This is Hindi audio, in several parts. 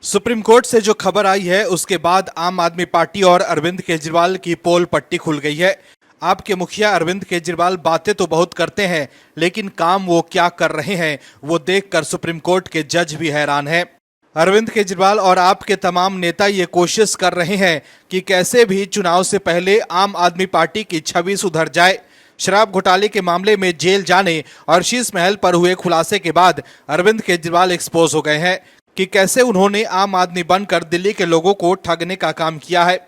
सुप्रीम कोर्ट से जो खबर आई है उसके बाद आम आदमी पार्टी और अरविंद केजरीवाल की पोल पट्टी खुल गई है। आपके मुखिया अरविंद केजरीवाल बातें तो बहुत करते हैं, लेकिन काम वो क्या कर रहे हैं वो देखकर सुप्रीम कोर्ट के जज भी हैरान हैं। अरविंद केजरीवाल और आपके तमाम नेता ये कोशिश कर रहे हैं कि कैसे भी चुनाव से पहले आम आदमी पार्टी की छवि सुधर जाए। शराब घोटाले के मामले में जेल जाने और शीश महल पर हुए खुलासे के बाद अरविंद केजरीवाल एक्सपोज हो गए हैं कि कैसे उन्होंने आम आदमी बनकर दिल्ली के लोगों को ठगने का काम किया है।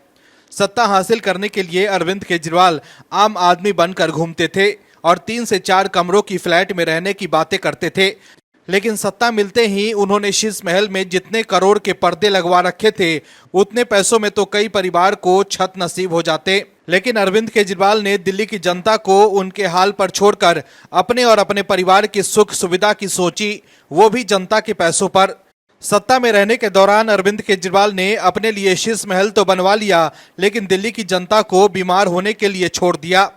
सत्ता हासिल करने के लिए अरविंद केजरीवाल आम आदमी बनकर घूमते थे और 3 से 4 कमरों की फ्लैट में रहने की बातें करते थे, लेकिन सत्ता मिलते ही उन्होंने शीश महल में जितने करोड़ के पर्दे लगवा रखे थे उतने पैसों में तो कई परिवार को छत नसीब हो जाते। लेकिन अरविंद केजरीवाल ने दिल्ली की जनता को उनके हाल पर छोड़कर अपने और अपने परिवार की सुख सुविधा की सोची, वो भी जनता के पैसों पर। सत्ता में रहने के दौरान अरविंद केजरीवाल ने अपने लिए शीश महल तो बनवा लिया, लेकिन दिल्ली की जनता को बीमार होने के लिए छोड़ दिया।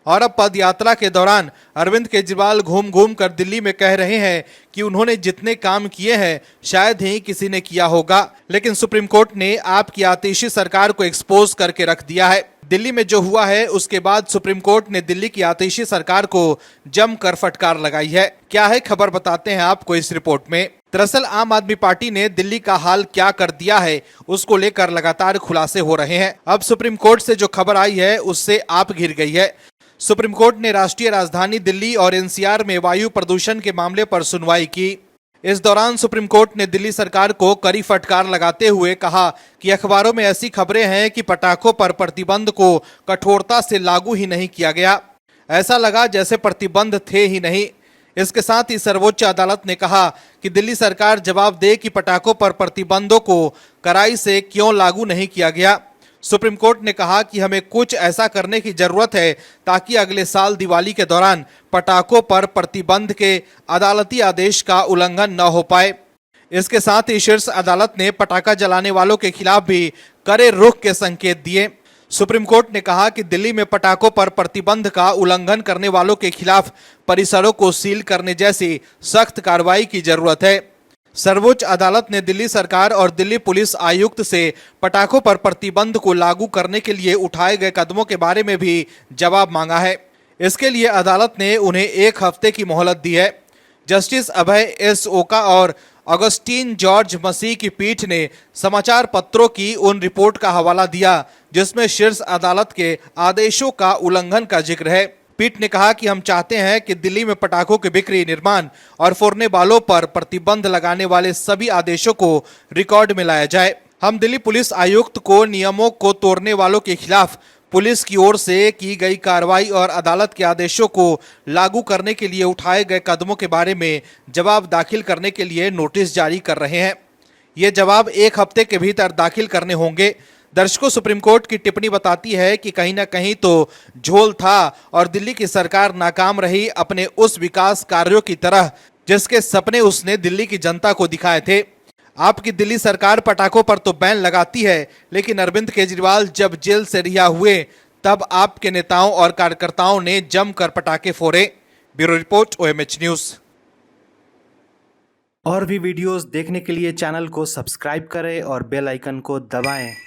और अब पद यात्रा के दौरान अरविंद केजरीवाल घूम घूम कर दिल्ली में कह रहे हैं कि उन्होंने जितने काम किए हैं शायद ही किसी ने किया होगा, लेकिन सुप्रीम कोर्ट ने आपकी आतिशी सरकार को एक्सपोज करके रख दिया है। दिल्ली में जो हुआ है उसके बाद सुप्रीम कोर्ट ने दिल्ली की आतिशी सरकार को जमकर फटकार लगाई है। क्या है खबर, बताते हैं आपको इस रिपोर्ट में। दरअसल आम आदमी पार्टी ने दिल्ली का हाल क्या कर दिया है उसको लेकर लगातार खुलासे हो रहे हैं। अब सुप्रीम कोर्ट से जो खबर आई है उससे आप घिर गई है। सुप्रीम कोर्ट ने राष्ट्रीय राजधानी दिल्ली और एनसीआर में वायु प्रदूषण के मामले पर सुनवाई की। इस दौरान सुप्रीम कोर्ट ने दिल्ली सरकार को कड़ी फटकार लगाते हुए कहा कि अखबारों में ऐसी खबरें हैं कि पटाखों पर प्रतिबंध को कठोरता से लागू ही नहीं किया गया, ऐसा लगा जैसे प्रतिबंध थे ही नहीं। इसके साथ ही सर्वोच्च अदालत ने कहा कि दिल्ली सरकार जवाब दे कि पटाखों पर प्रतिबंधों को कड़ाई से क्यों लागू नहीं किया गया। सुप्रीम कोर्ट ने कहा कि हमें कुछ ऐसा करने की जरूरत है ताकि अगले साल दिवाली के दौरान पटाखों पर प्रतिबंध के अदालती आदेश का उल्लंघन न हो पाए। इसके साथ ही शीर्ष अदालत ने पटाखा जलाने वालों के खिलाफ भी कड़े रुख के संकेत दिए। सुप्रीम कोर्ट ने कहा कि दिल्ली में पटाखों पर प्रतिबंध का उल्लंघन करने वालों के खिलाफ परिसरों को सील करने जैसी सख्त कार्रवाई की जरूरत है। सर्वोच्च अदालत ने दिल्ली सरकार और दिल्ली पुलिस आयुक्त से पटाखों पर प्रतिबंध को लागू करने के लिए उठाए गए कदमों के बारे में भी जवाब मांगा है। इसके लिए अदालत ने उन्हें 1 हफ्ते की मोहलत दी है। जस्टिस अभय एस ओका और अगस्टीन जॉर्ज मसीह की पीठ ने समाचार पत्रों की उन रिपोर्ट का हवाला दिया जिसमें शीर्ष अदालत के आदेशों का उल्लंघन का जिक्र है। पीठ ने कहा कि हम चाहते हैं कि दिल्ली में पटाखों की बिक्री, निर्माण और फोड़ने वालों पर प्रतिबंध लगाने वाले सभी आदेशों को रिकॉर्ड में लाया जाए। हम दिल्ली पुलिस आयुक्त को नियमों को तोड़ने वालों के खिलाफ पुलिस की ओर से की गई कार्रवाई और अदालत के आदेशों को लागू करने के लिए उठाए गए कदमों के बारे में जवाब दाखिल करने के लिए नोटिस जारी कर रहे हैं। ये जवाब 1 हफ्ते के भीतर दाखिल करने होंगे। दर्शकों, सुप्रीम कोर्ट की टिप्पणी बताती है कि कहीं ना कहीं तो झोल था और दिल्ली की सरकार नाकाम रही अपने उस विकास कार्यों की तरह जिसके सपने उसने दिल्ली की जनता को दिखाए थे। आपकी दिल्ली सरकार पटाखों पर तो बैन लगाती है, लेकिन अरविंद केजरीवाल जब जेल से रिहा हुए तब आपके नेताओं और कार्यकर्ताओं ने जमकर पटाखे फोड़े। Bureau report, OMH news. और भी वीडियोस देखने के लिए चैनल को सब्सक्राइब करें और बेल आइकन को दबाएं।